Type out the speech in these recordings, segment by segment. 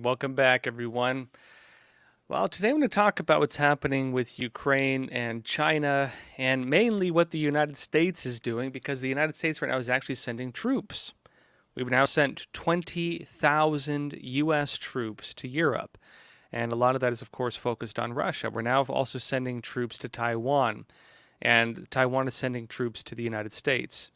Welcome back, everyone. Well, today I'm going to talk about what's happening with Ukraine and China, and mainly what the United States is doing, because the United States right now is actually sending troops. We've now sent 20,000 U.S. troops to Europe, and a lot of that is, of course, focused on Russia. We're now also sending troops to Taiwan, and Taiwan is sending troops to the United States.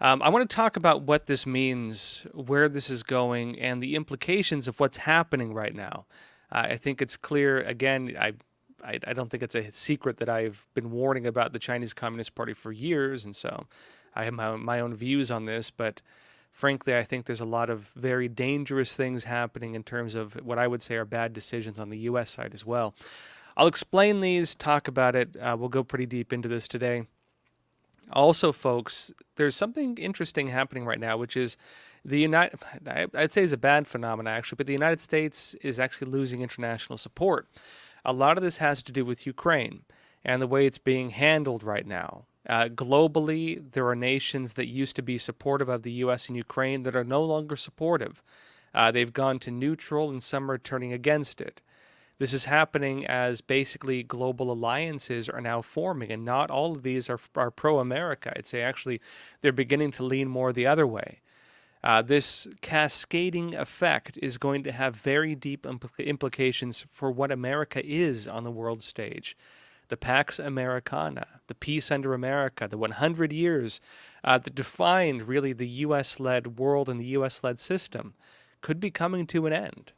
I want to talk about what this means, where this is going, and the implications of what's happening right now. I think it's clear, again, I don't think it's a secret that I've been warning about the Chinese Communist Party for years, and so I have my own views on this, but frankly, I think there's a lot of very dangerous things happening in terms of what I would say are bad decisions on the U.S. side as well. I'll explain these, talk about it. We'll go pretty deep into this today. Also, folks, there's something interesting happening right now, which is I'd say is a bad phenomenon, actually, but the United States is actually losing international support. A lot of this has to do with Ukraine and the way it's being handled right now. Globally, there are nations that used to be supportive of the U.S. and Ukraine that are no longer supportive. They've gone to neutral, and some are turning against it. This is happening as basically global alliances are now forming, and not all of these are pro-America. I'd say actually they're beginning to lean more the other way. This cascading effect is going to have very deep implications for what America is on the world stage. The Pax Americana, the peace under America, the 100 years that defined really the U.S.-led world and the U.S.-led system could be coming to an end.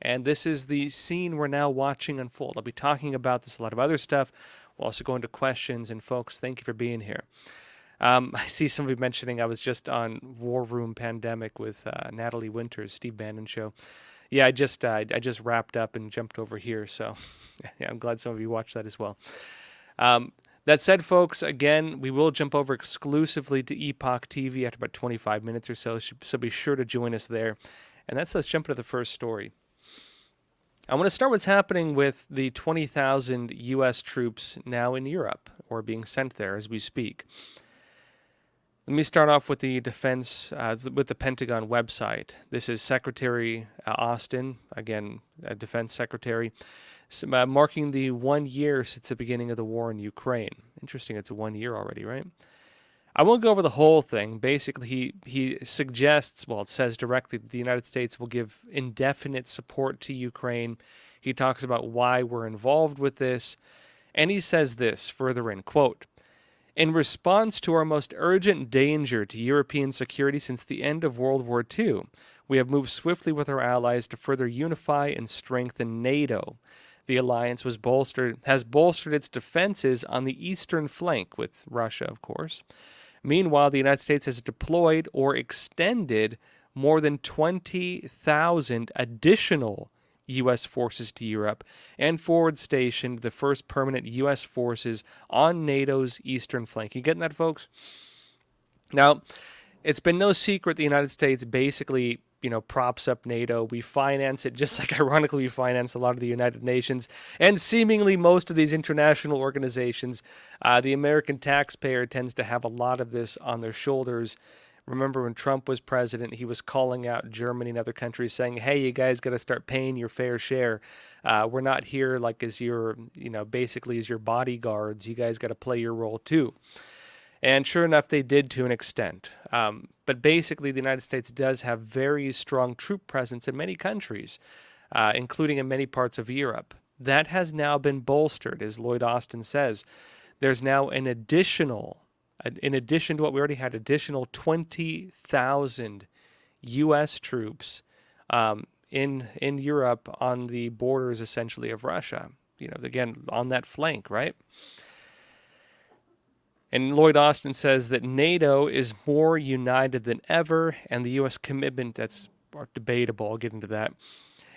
And this is the scene we're now watching unfold. I'll be talking about this, a lot of other stuff. We'll also go into questions. And folks, thank you for being here. I see somebody mentioning I was just on War Room Pandemic with Natalie Winters, Steve Bannon show. Yeah, I just wrapped up and jumped over here. So yeah, I'm glad some of you watched that as well. That said, folks, again, we will jump over exclusively to Epoch TV after about 25 minutes or so. So be sure to join us there. And let's jump into the first story. I want to start what's happening with the 20,000 U.S. troops now in Europe, or being sent there as we speak. Let me start off with the with the Pentagon website. This is Secretary Austin, again, Defense Secretary, marking the 1 year since the beginning of the war in Ukraine. Interesting, it's 1 year already, right? I won't go over the whole thing. Basically, he suggests, well, it says directly that the United States will give indefinite support to Ukraine. He talks about why we're involved with this. And he says this further in, quote, "In response to our most urgent danger to European security since the end of World War II, we have moved swiftly with our allies to further unify and strengthen NATO. The alliance has bolstered its defenses on the eastern flank, with Russia, of course. Meanwhile, the United States has deployed or extended more than 20,000 additional U.S. forces to Europe and forward stationed the first permanent U.S. forces on NATO's eastern flank." You getting that, folks? Now, it's been no secret the United States basically, props up NATO. We finance it, just like ironically we finance a lot of the United Nations and seemingly most of these international organizations. The American taxpayer tends to have a lot of this on their shoulders. Remember when Trump was president, he was calling out Germany and other countries saying, hey, you guys got to start paying your fair share. We're not here like as your, basically as your bodyguards. You guys got to play your role too. And sure enough, they did to an extent. But basically, the United States does have very strong troop presence in many countries, including in many parts of Europe. That has now been bolstered, as Lloyd Austin says. There's now in addition to what we already had, additional 20,000 U.S. troops in Europe on the borders, essentially, of Russia. Again, on that flank, right? And Lloyd Austin says that NATO is more united than ever, and the U.S. commitment, that's debatable, I'll get into that,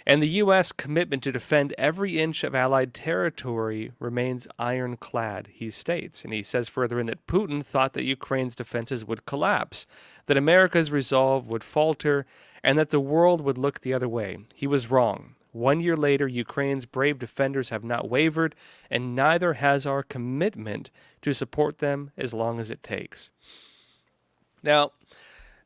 and the U.S. commitment to defend every inch of Allied territory remains ironclad, he states. And he says further in that Putin thought that Ukraine's defenses would collapse, that America's resolve would falter, and that the world would look the other way. He was wrong. 1 year later, Ukraine's brave defenders have not wavered, and neither has our commitment to support them as long as it takes. Now,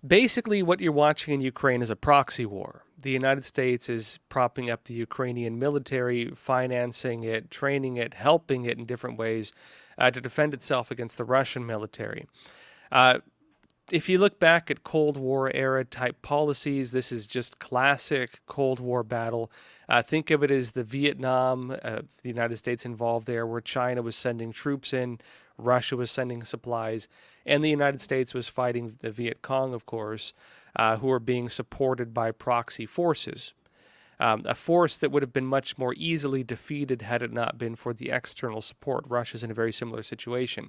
basically what you're watching in Ukraine is a proxy war. the United States is propping up the Ukrainian military, financing it, training it, helping it in different ways to defend itself against the Russian military. Uh, if you look back at Cold War era type policies, this is just classic Cold War battle. Think of it as the Vietnam, the United States involved there, where China was sending troops in, Russia was sending supplies, and the United States was fighting the Viet Cong, of course, who were being supported by proxy forces. A force that would have been much more easily defeated had it not been for the external support. Russia's in a very similar situation.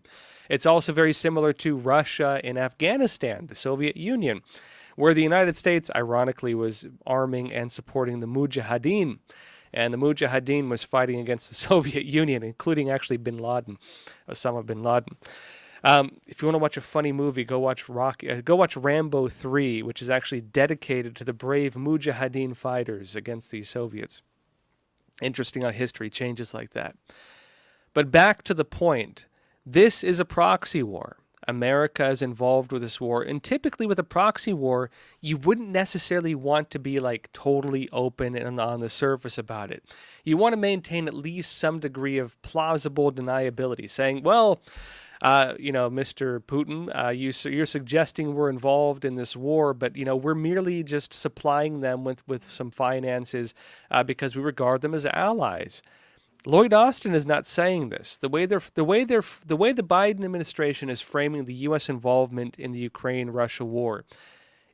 It's also very similar to Russia in Afghanistan, the Soviet Union, where the United States, ironically, was arming and supporting the Mujahideen. And the Mujahideen was fighting against the Soviet Union, including actually bin Laden, Osama bin Laden. If you want to watch a funny movie, go watch Rambo 3, which is actually dedicated to the brave Mujahideen fighters against the Soviets. Interesting how history changes like that. But back to the point, this is a proxy war. America is involved with this war, and typically with a proxy war, you wouldn't necessarily want to be like totally open and on the surface about it. You want to maintain at least some degree of plausible deniability, saying, well, Mr. Putin, you're suggesting we're involved in this war, but, we're merely just supplying them with some finances because we regard them as allies. Lloyd Austin is not saying this. The way the Biden administration is framing the U.S. involvement in the Ukraine-Russia war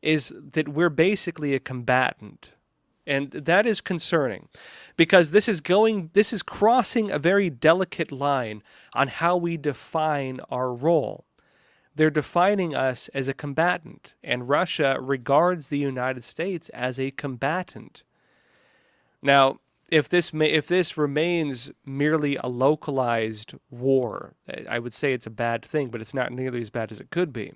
is that we're basically a combatant. And that is concerning because this is crossing a very delicate line on how we define our role. They're defining us as a combatant, and Russia regards the United States as a combatant. Now, if this remains merely a localized war, I would say it's a bad thing, but it's not nearly as bad as it could be.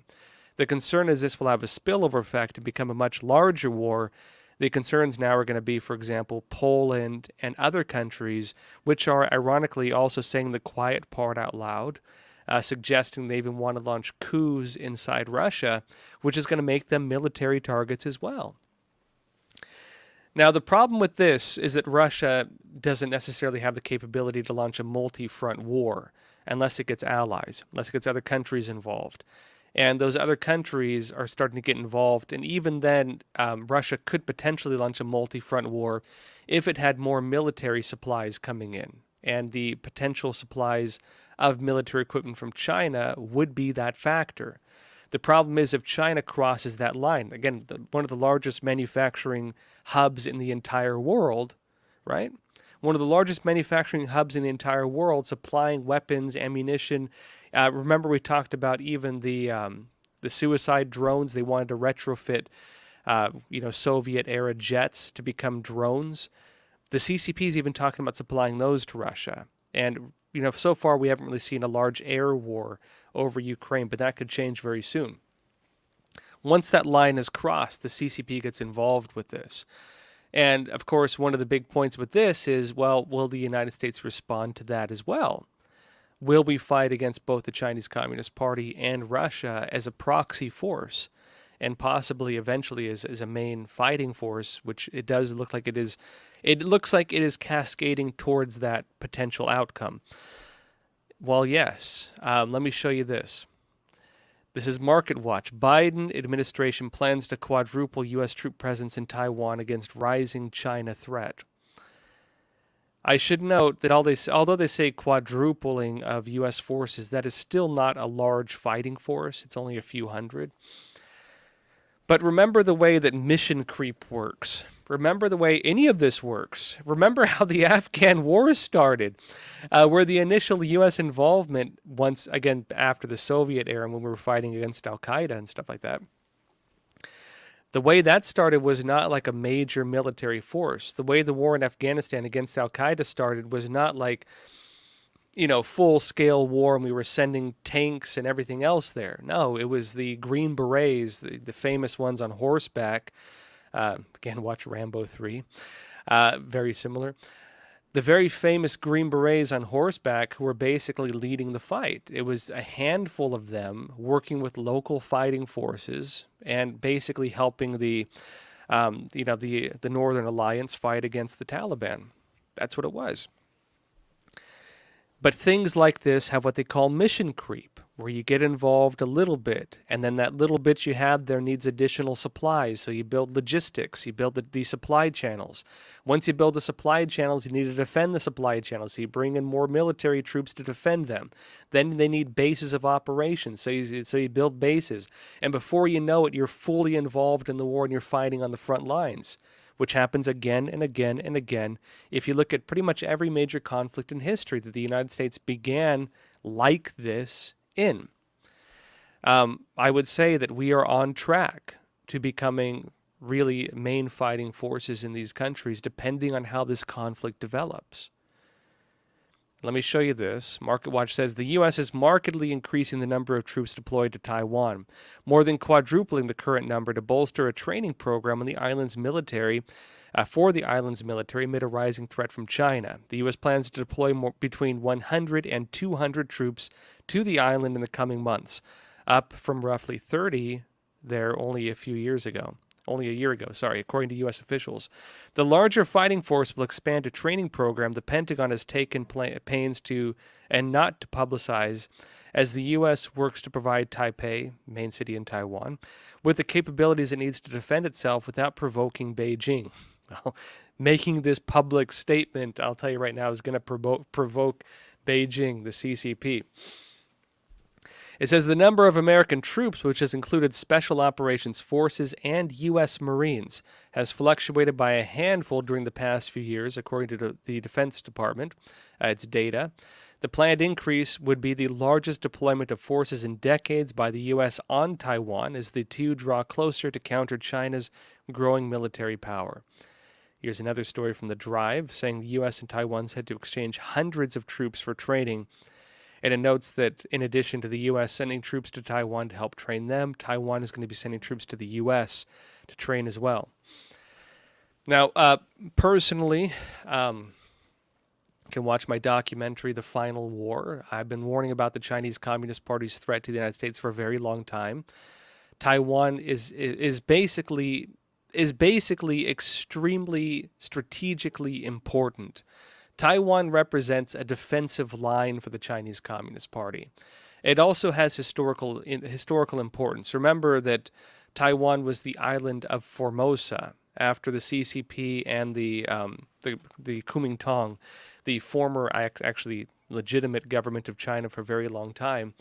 The concern is this will have a spillover effect and become a much larger war. The concerns now are going to be, for example, Poland and other countries, which are ironically also saying the quiet part out loud, suggesting they even want to launch coups inside Russia, which is going to make them military targets as well. Now, the problem with this is that Russia doesn't necessarily have the capability to launch a multi-front war unless it gets allies, unless it gets other countries involved. And those other countries are starting to get involved. And even then, Russia could potentially launch a multi-front war if it had more military supplies coming in. And the potential supplies of military equipment from China would be that factor. The problem is if China crosses that line, again, one of the largest manufacturing hubs in the entire world, right? One of the largest manufacturing hubs in the entire world, supplying weapons, ammunition. Remember, we talked about even the suicide drones. They wanted to retrofit, Soviet-era jets to become drones. The CCP is even talking about supplying those to Russia. And so far we haven't really seen a large air war over Ukraine, but that could change very soon. Once that line is crossed, the CCP gets involved with this. And of course, one of the big points with this is, well, will the United States respond to that as well? Will we fight against both the Chinese Communist Party and Russia as a proxy force, and possibly eventually as a main fighting force, which it does look like it is. It looks like it is cascading towards that potential outcome. Well, yes. Let me show you this. This is Market Watch. Biden administration plans to quadruple U.S. troop presence in Taiwan against rising China threat. I should note that although they say quadrupling of U.S. forces, that is still not a large fighting force. It's only a few hundred. But remember the way that mission creep works. Remember the way any of this works. Remember how the Afghan war started, where the initial U.S. involvement, once again after the Soviet era when we were fighting against Al-Qaeda and stuff like that, the way that started was not like a major military force. The way the war in Afghanistan against Al-Qaeda started was not like, full-scale war and we were sending tanks and everything else there. No, it was the Green Berets, the famous ones on horseback. Again, watch Rambo 3. Very similar. The very famous Green Berets on horseback who were basically leading the fight. It was a handful of them working with local fighting forces and basically helping the the Northern Alliance fight against the Taliban. That's what it was. But things like this have what they call mission creep, where you get involved a little bit, and then that little bit you have there needs additional supplies. So you build logistics, you build the supply channels. Once you build the supply channels, you need to defend the supply channels. So you bring in more military troops to defend them. Then they need bases of operations. So you build bases. And before you know it, you're fully involved in the war and you're fighting on the front lines, which happens again and again and again. If you look at pretty much every major conflict in history that the United States began like this in, I would say that we are on track to becoming really main fighting forces in these countries, depending on how this conflict develops. Let me show you this. MarketWatch says the U.S. is markedly increasing the number of troops deployed to Taiwan, more than quadrupling the current number to bolster a training program on the island's military for the island's military amid a rising threat from China. The U.S. plans to deploy between 100 and 200 troops to the island in the coming months, up from roughly 30 there only a year ago, according to U.S. officials. The larger fighting force will expand a training program the Pentagon has taken pains to and not to publicize as the U.S. works to provide Taipei, main city in Taiwan, with the capabilities it needs to defend itself without provoking Beijing. Well, making this public statement, I'll tell you right now, is going to provoke Beijing, the CCP. It says the number of American troops, which has included Special Operations Forces and U.S. Marines, has fluctuated by a handful during the past few years, according to the Defense Department, its data. The planned increase would be the largest deployment of forces in decades by the U.S. on Taiwan as the two draw closer to counter China's growing military power. Here's another story from The Drive, saying the U.S. and Taiwan had to exchange hundreds of troops for training. And it notes that in addition to the U.S. sending troops to Taiwan to help train them, Taiwan is going to be sending troops to the U.S. to train as well. Now, personally, you can watch my documentary, The Final War. I've been warning about the Chinese Communist Party's threat to the United States for a very long time. Taiwan is basically extremely strategically important. Taiwan represents a defensive line for the Chinese Communist Party. It also has historical importance. Remember that Taiwan was the island of Formosa after the CCP and the Kuomintang, the former actually legitimate government of China for a very long time,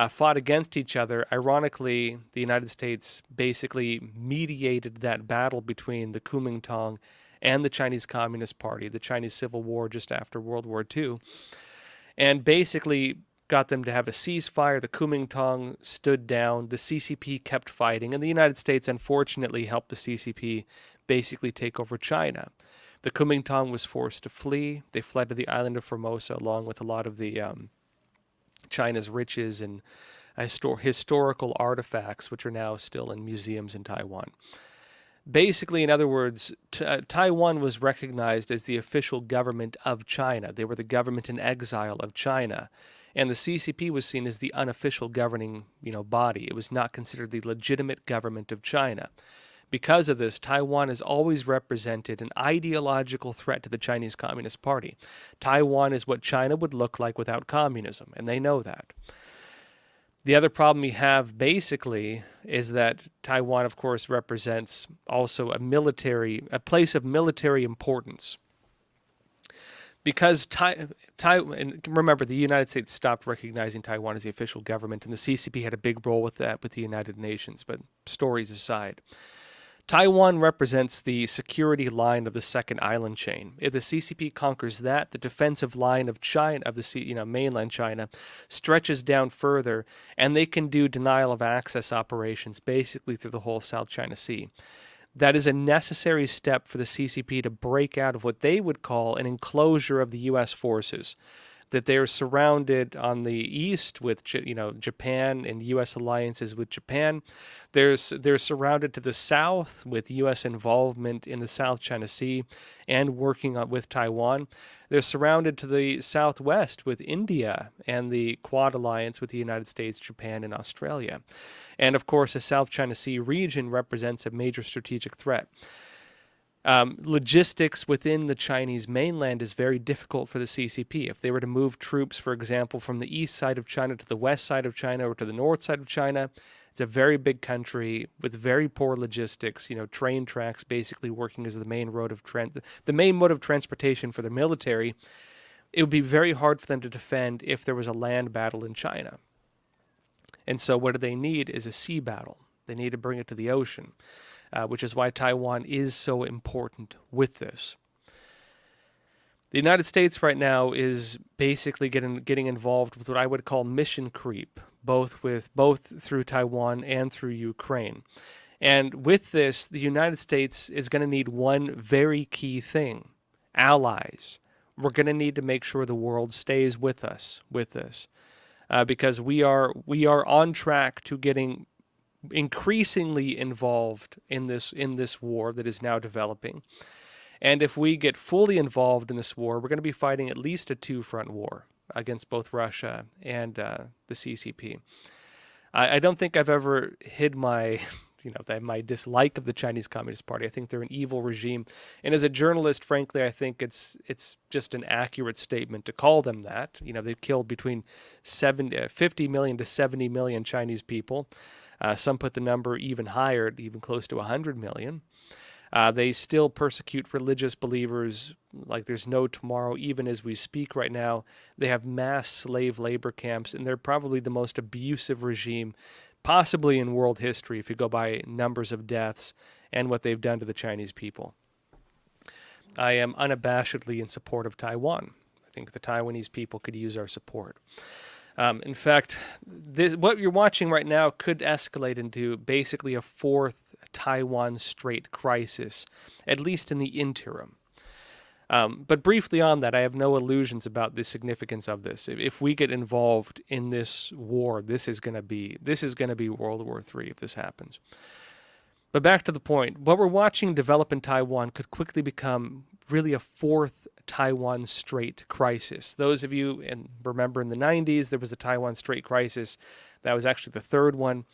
fought against each other. Ironically, the United States basically mediated that battle between the Kuomintang and the Chinese Communist Party, the Chinese Civil War just after World War II, and basically got them to have a ceasefire. The Kuomintang stood down, the CCP kept fighting, and the United States unfortunately helped the CCP basically take over China. The Kuomintang was forced to flee. They fled to the island of Formosa along with a lot of the China's riches and historical artifacts, which are now still in museums in Taiwan. Basically, in other words, Taiwan was recognized as the official government of China. They were the government in exile of China. And the CCP was seen as the unofficial governing, body. It was not considered the legitimate government of China. Because of this, Taiwan has always represented an ideological threat to the Chinese Communist Party. Taiwan is what China would look like without communism, and they know that. The other problem you have, basically, is that Taiwan, of course, represents also a place of military importance. Because and remember, the United States stopped recognizing Taiwan as the official government, and the CCP had a big role with that with the United Nations, but stories aside. Taiwan represents the security line of the second island chain. If the CCP conquers that, the defensive line of China, of the mainland China, stretches down further, and they can do denial of access operations basically through the whole South China Sea. That is a necessary step for the CCP to break out of what they would call an enclosure of the U.S. forces. that they are surrounded on the east with Japan and U.S. alliances with Japan. They're surrounded to the south with U.S. involvement in the South China Sea and working with Taiwan. They're surrounded to the southwest with India and the Quad alliance with the United States, Japan, and Australia. And of course, the South China Sea region represents a major strategic threat. Logistics within the Chinese mainland is very difficult for the CCP. If they were to move troops, for example, from the east side of China to the west side of China or to the north side of China, it's a very big country with very poor logistics. Train tracks basically working as the main mode of transportation for the military. It would be very hard for them to defend if there was a land battle in China. And so what they need is a sea battle. They need to bring it to the ocean. Which is why Taiwan is so important with this. The United States right now is basically getting involved with what I would call mission creep, both through Taiwan and through Ukraine. And with this, the United States is going to need one very key thing: allies. We're going to need to make sure the world stays with us with this, because we are on track to getting increasingly involved in this war that is now developing. And if we get fully involved in this war, we're going to be fighting at least a two-front war against both Russia and the CCP. I don't think I've ever hid my my dislike of the Chinese Communist Party. I think they're an evil regime, and as a journalist, frankly, I think it's just an accurate statement to call them that. They've killed between 50 million to 70 million Chinese people. Some put the number even higher, even close to 100 million. They still persecute religious believers like there's no tomorrow, even as we speak right now. They have mass slave labor camps, and they're probably the most abusive regime possibly in world history if you go by numbers of deaths and what they've done to the Chinese people. I am unabashedly in support of Taiwan. I think the Taiwanese people could use our support. In fact, what you're watching right now could escalate into basically a fourth Taiwan Strait crisis, at least in the interim. But briefly on that, I have no illusions about the significance of this. If we get involved in this war, this is going to be World War III if this happens. But back to the point, what we're watching develop in Taiwan could quickly become really a fourth Taiwan Strait crisis. Those of you remember in the 90s, there was the Taiwan Strait crisis. That was actually the third one.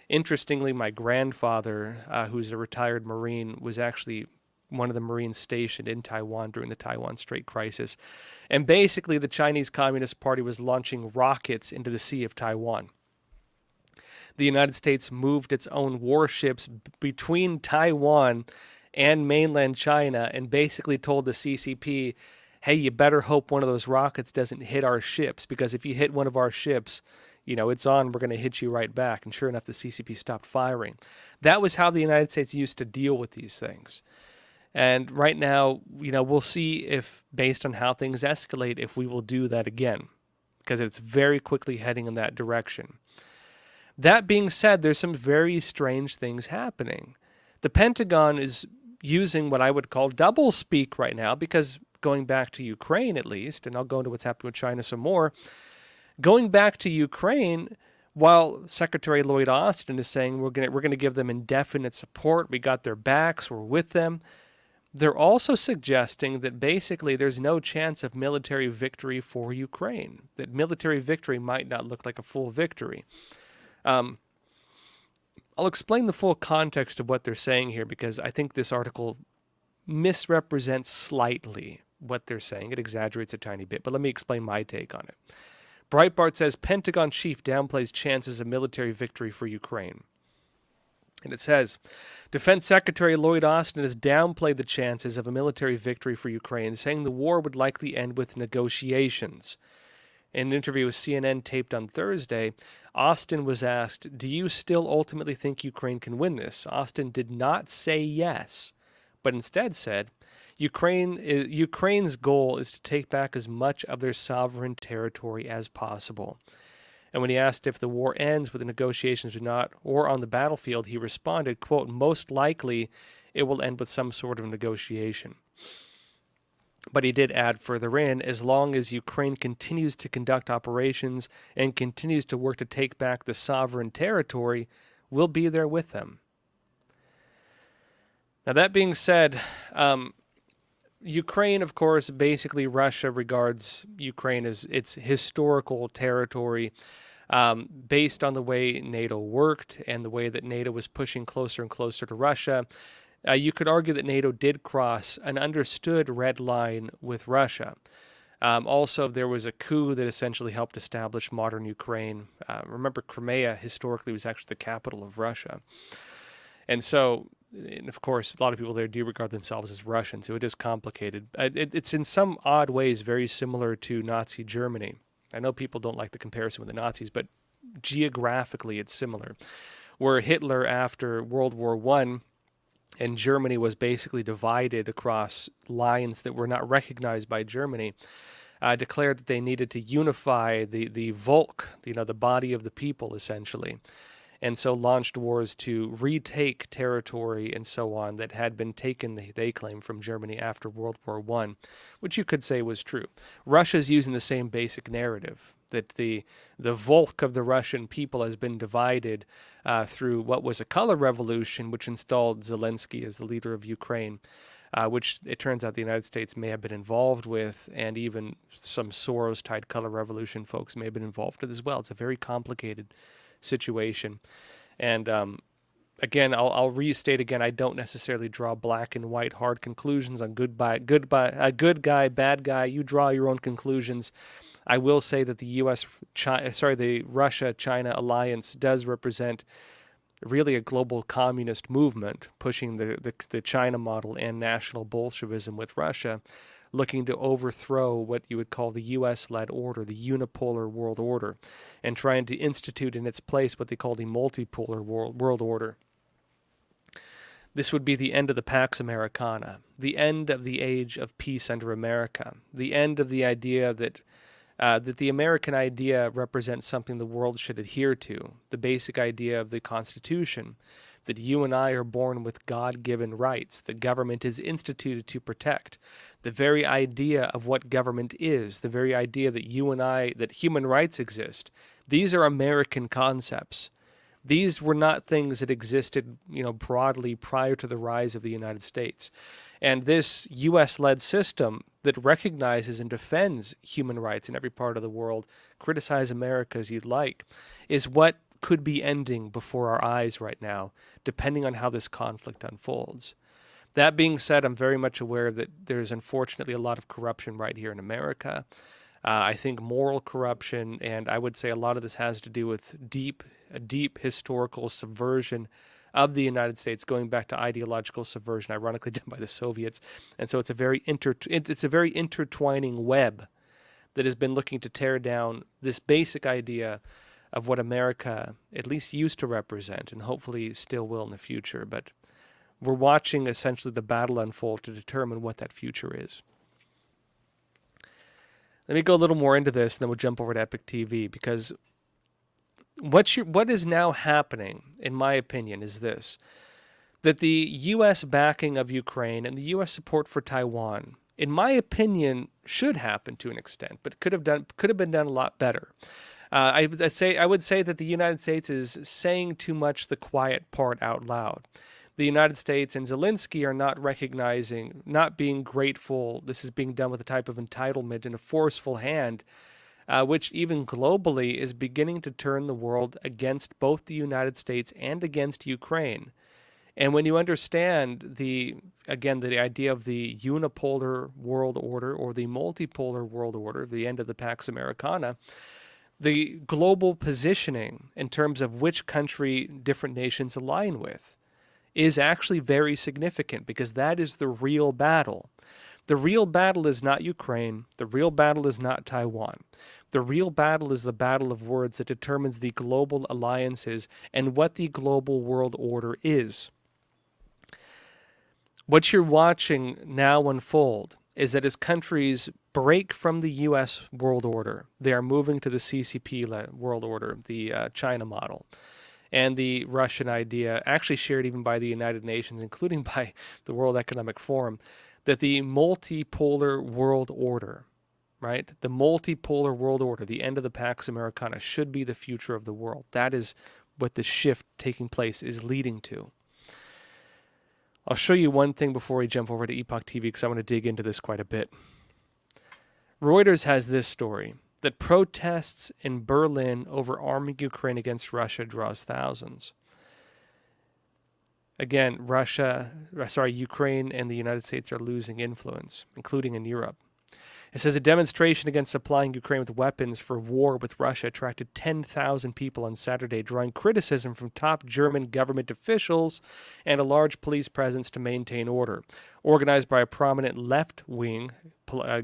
Interestingly, my grandfather, who's a retired Marine, was actually one of the Marines stationed in Taiwan during the Taiwan Strait crisis. And basically, the Chinese Communist Party was launching rockets into the Sea of Taiwan. The United States moved its own warships between Taiwan and mainland China and basically told the CCP, hey, you better hope one of those rockets doesn't hit our ships, because if you hit one of our ships, it's on, we're going to hit you right back. And sure enough, the CCP stopped firing. That was how the United States used to deal with these things. And right now, we'll see if, based on how things escalate, if we will do that again, because it's very quickly heading in that direction. That being said, there's some very strange things happening. The Pentagon is using what I would call double speak right now, because going back to Ukraine at least, and I'll go into what's happening with China some more, going back to Ukraine, while Secretary Lloyd Austin is saying we're going to give them indefinite support, we got their backs, we're with them, they're also suggesting that basically there's no chance of military victory for Ukraine, that military victory might not look like a full victory. I'll explain the full context of what they're saying here, because I think this article misrepresents slightly what they're saying. It exaggerates a tiny bit, but let me explain my take on it. Breitbart says Pentagon chief downplays chances of military victory for Ukraine. And it says, Defense Secretary Lloyd Austin has downplayed the chances of a military victory for Ukraine, saying the war would likely end with negotiations. In an interview with CNN taped on Thursday, Austin was asked, do you still ultimately think Ukraine can win this? Austin did not say yes, but instead said, Ukraine's goal is to take back as much of their sovereign territory as possible. And when he asked if the war ends with the negotiations or not, or on the battlefield, he responded, quote, most likely it will end with some sort of negotiation. But he did add further in, as long as Ukraine continues to conduct operations and continues to work to take back the sovereign territory, we'll be there with them. Now, that being said, Ukraine, of course, basically Russia regards Ukraine as its historical territory, based on the way NATO worked and the way that NATO was pushing closer and closer to Russia. You could argue that NATO did cross an understood red line with Russia. Also, there was a coup that essentially helped establish modern Ukraine. Remember, Crimea historically was actually the capital of Russia. And so, and of course, a lot of people there do regard themselves as Russian, so it is complicated. It's in some odd ways very similar to Nazi Germany. I know people don't like the comparison with the Nazis, but geographically it's similar. Where Hitler, after World War I, and Germany was basically divided across lines that were not recognized by Germany, declared that they needed to unify the Volk, the body of the people, essentially, and so launched wars to retake territory and so on that had been taken, they claim, from Germany after World War I, which you could say was true. Russia's using the same basic narrative, that the Volk of the Russian people has been divided through what was a color revolution, which installed Zelensky as the leader of Ukraine, which it turns out the United States may have been involved with, and even some Soros-tied color revolution folks may have been involved with as well. It's a very complicated situation. And again, I'll restate again, I don't necessarily draw black and white hard conclusions on good guy, bad guy. You draw your own conclusions. I will say that the the Russia-China alliance does represent really a global communist movement pushing the China model and national Bolshevism with Russia, looking to overthrow what you would call the U.S.-led order, the unipolar world order, and trying to institute in its place what they call the multipolar world order. This would be the end of the Pax Americana, the end of the age of peace under America, the end of the idea that the American idea represents something the world should adhere to, the basic idea of the Constitution, that you and I are born with God-given rights, that government is instituted to protect, the very idea of what government is, the very idea that you and I, that human rights exist. These are American concepts. These were not things that existed, broadly prior to the rise of the United States. And this U.S.-led system that recognizes and defends human rights in every part of the world, criticize America as you'd like, is what could be ending before our eyes right now, depending on how this conflict unfolds. That being said, I'm very much aware that there's unfortunately a lot of corruption right here in America. I think moral corruption, and I would say a lot of this has to do with a deep historical subversion of the United States, going back to ideological subversion, ironically done by the Soviets. And so it's a very intertwining web that has been looking to tear down this basic idea of what America at least used to represent, and hopefully still will in the future. But we're watching essentially the battle unfold to determine what that future is. Let me go a little more into this, and then we'll jump over to Epic TV, because what is now happening, in my opinion, is this: that the U.S. backing of Ukraine and the U.S. support for Taiwan, in my opinion, should happen to an extent, but could have been done a lot better. I would say that the United States is saying too much the quiet part out loud. The United States and Zelensky are not recognizing, not being grateful. This is being done with a type of entitlement and a forceful hand, which even globally is beginning to turn the world against both the United States and against Ukraine. And when you understand the idea of the unipolar world order or the multipolar world order, the end of the Pax Americana, the global positioning in terms of which country different nations align with is actually very significant, because that is the real battle. The real battle is not Ukraine. The real battle is not Taiwan. The real battle is the battle of words that determines the global alliances and what the global world order is. What you're watching now unfold is that as countries break from the U.S. world order, they are moving to the CCP world order, the China model, and the Russian idea, actually shared even by the United Nations, including by the World Economic Forum. that the multipolar world order, right? The multipolar world order, the end of the Pax Americana, should be the future of the world. That is what the shift taking place is leading to. I'll show you one thing before we jump over to Epoch TV, because I want to dig into this quite a bit. Reuters has this story, that protests in Berlin over arming Ukraine against Russia draws thousands. Again, Ukraine and the United States are losing influence, including in Europe. It says a demonstration against supplying Ukraine with weapons for war with Russia attracted 10,000 people on Saturday, drawing criticism from top German government officials and a large police presence to maintain order. Organized by a prominent left-wing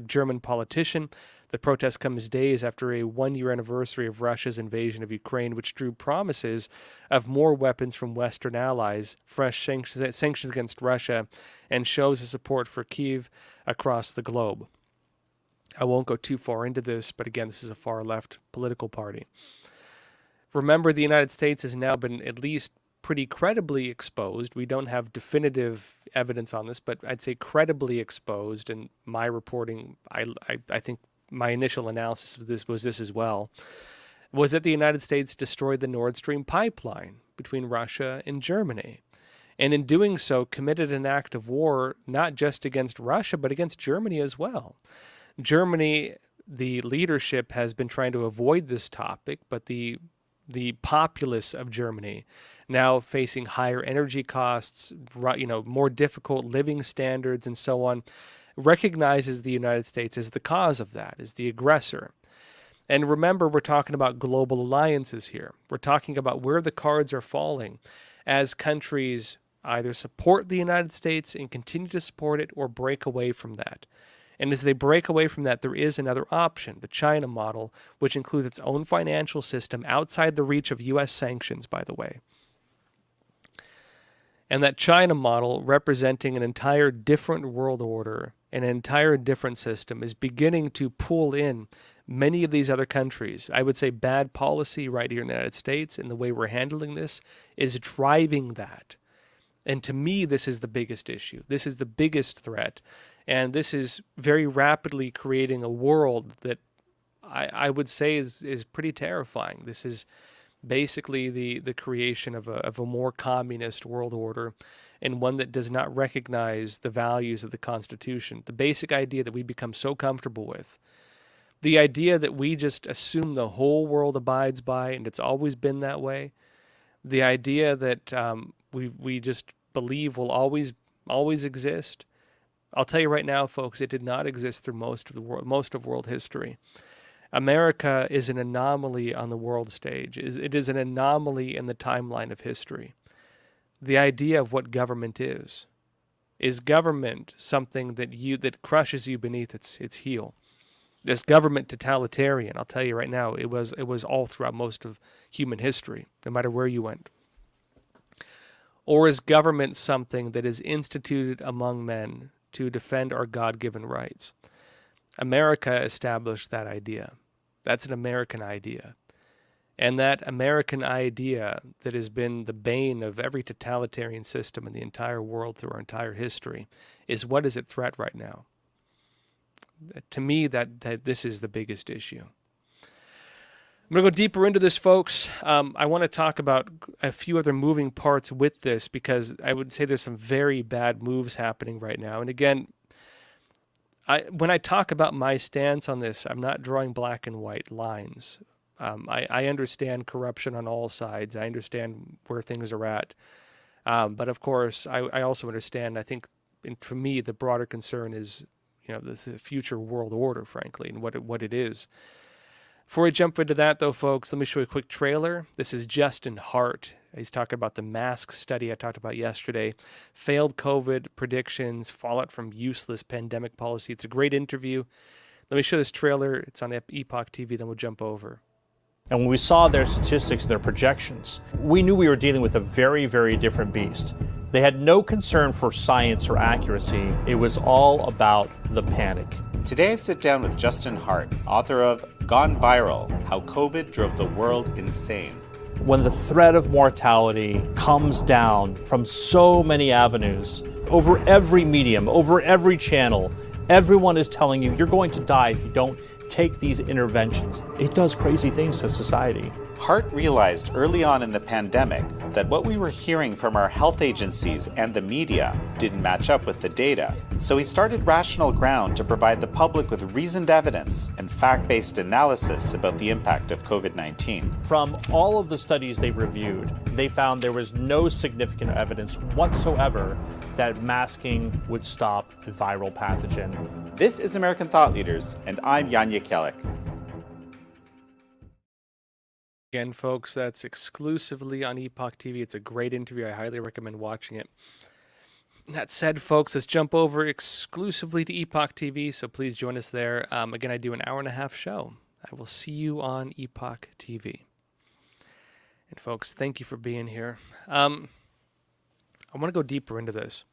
German politician, the protest comes days after a one-year anniversary of Russia's invasion of Ukraine, which drew promises of more weapons from Western allies, fresh sanctions against Russia, and shows of support for Kyiv across the globe. I won't go too far into this, but again, this is a far-left political party. Remember, the United States has now been at least pretty credibly exposed. We don't have definitive evidence on this, but I'd say credibly exposed, and my reporting, I think my initial analysis of this was this as well, was that the United States destroyed the Nord Stream pipeline between Russia and Germany. And in doing so, committed an act of war not just against Russia, but against Germany as well. Germany, the leadership has been trying to avoid this topic, but the populace of Germany, now facing higher energy costs, more difficult living standards and so on, recognizes the United States as the cause of that, as the aggressor. And remember, we're talking about global alliances here. We're talking about where the cards are falling as countries either support the United States and continue to support it or break away from that. And as they break away from that, there is another option, the China model, which includes its own financial system outside the reach of U.S. sanctions, by the way. And that China model, representing an entire different world order, an entire different system, is beginning to pull in many of these other countries. I would say bad policy right here in the United States and the way we're handling this is driving that. And to me, this is the biggest issue. This is the biggest threat. And this is very rapidly creating a world that I would say is pretty terrifying. This is basically the creation of a more communist world order, and one that does not recognize the values of the Constitution. The basic idea that we become so comfortable with. The idea that we just assume the whole world abides by, and it's always been that way. The idea that we just believe will always exist. I'll tell you right now, folks, it did not exist through most of world history. America is an anomaly on the world stage. It is an anomaly in the timeline of history. The idea of what government is government something that crushes you beneath its heel? Is government totalitarian? I'll tell you right now, it was all throughout most of human history, no matter where you went. Or is government something that is instituted among men to defend our God-given rights? America established that idea. That's an American idea. And that American idea that has been the bane of every totalitarian system in the entire world through our entire history is what is at threat right now. To me, that this is the biggest issue. I'm going to go deeper into this, folks. I want to talk about a few other moving parts with this, because I would say there's some very bad moves happening right now. And again, when I talk about my stance on this, I'm not drawing black and white lines. I understand corruption on all sides. I understand where things are at. But of course, I also understand, I think, for me, the broader concern is, the future world order, frankly, and what it is. Before we jump into that, though, folks, let me show you a quick trailer. This is Justin Hart. He's talking about the mask study I talked about yesterday. Failed COVID predictions, fallout from useless pandemic policy. It's a great interview. Let me show this trailer. It's on Epoch TV, then we'll jump over. And when we saw their statistics, their projections, we knew we were dealing with a very, very different beast. They had no concern for science or accuracy. It was all about the panic. Today I sit down with Justin Hart, author of Gone Viral: How COVID Drove the World Insane. When the threat of mortality comes down from so many avenues, over every medium, over every channel. Everyone is telling you you're going to die if you don't take these interventions. It does crazy things to society. Hart realized early on in the pandemic that what we were hearing from our health agencies and the media didn't match up with the data. So he started Rational Ground to provide the public with reasoned evidence and fact-based analysis about the impact of COVID-19. From all of the studies they reviewed, they found there was no significant evidence whatsoever that masking would stop the viral pathogen. This is American Thought Leaders, and I'm Yanya Kellick. Again, folks, that's exclusively on Epoch TV. It's a great interview. I highly recommend watching it. That said, folks, let's jump over exclusively to Epoch TV, so please join us there. Again, I do an hour-and-a-half show. I will see you on Epoch TV. And, folks, thank you for being here. I want to go deeper into this.